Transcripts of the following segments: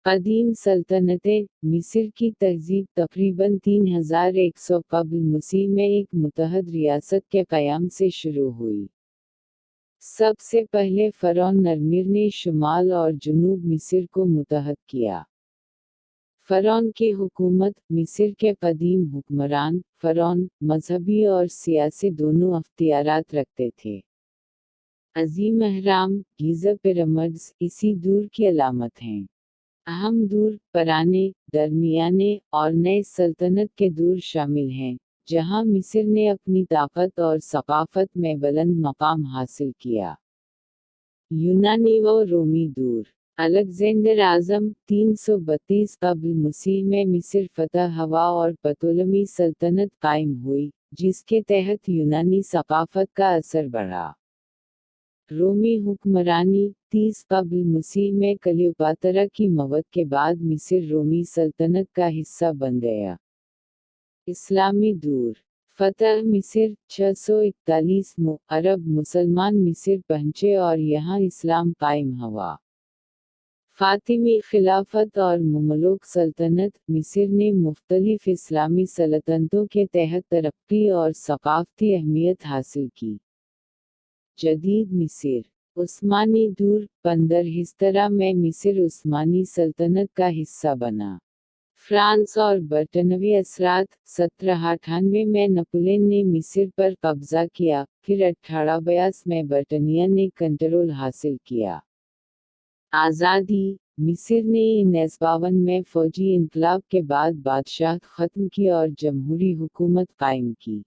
قدیم سلطنتیں مصر کی تہذیب تقریباً 3100 قبل مسیح میں ایک متحد ریاست کے قیام سے شروع ہوئی۔ سب سے پہلے فرعون نرمیر نے شمال اور جنوب مصر کو متحد کیا۔ فرعون کی حکومت مصر کے قدیم حکمران، فرعون، مذہبی اور سیاسی دونوں اختیارات رکھتے تھے۔ عظیم اہرام، گیزا پیرامڈز اسی دور کی علامت ہیں۔ اہم دور، پرانے، درمیانے، اور نئے سلطنت کے دور شامل ہیں، جہاں مصر نے اپنی طاقت اور ثقافت میں بلند مقام حاصل کیا۔ یونانی و رومی دور، الیگزینڈر اعظم 332 قبل مسیح میں مصر فتح ہوا اور پتولمی سلطنت قائم ہوئی، جس کے تحت یونانی ثقافت کا اثر بڑھا۔ رومی حکمرانی 30 قبل مسیح میں کلیوپاترا کی موت کے بعد مصر رومی سلطنت کا حصہ بن گیا۔ اسلامی دور، فتح مصر 641 عرب مسلمان مصر پہنچے اور یہاں اسلام قائم ہوا۔ فاطمی خلافت اور مملوک سلطنت مصر نے مختلف اسلامی سلطنتوں کے تحت ترقی اور ثقافتی اہمیت حاصل کی۔ جدید مصر، عثمانی دور 15 میں مصر عثمانی سلطنت کا حصہ بنا۔ فرانس اور برطانوی اثرات 1798 میں نپولین نے مصر پر قبضہ کیا، پھر 1882 میں برطانیہ نے کنٹرول حاصل کیا۔ آزادی، مصر نے 1952 میں فوجی انقلاب کے بعد بادشاہت ختم کی اور جمہوری حکومت قائم کی۔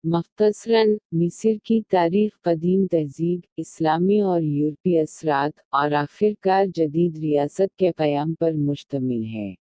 مختصراً، مصر کی تاریخ قدیم تہذیب، اسلامی اور یورپی اثرات، اور آخر کار جدید ریاست کے قیام پر مشتمل ہے۔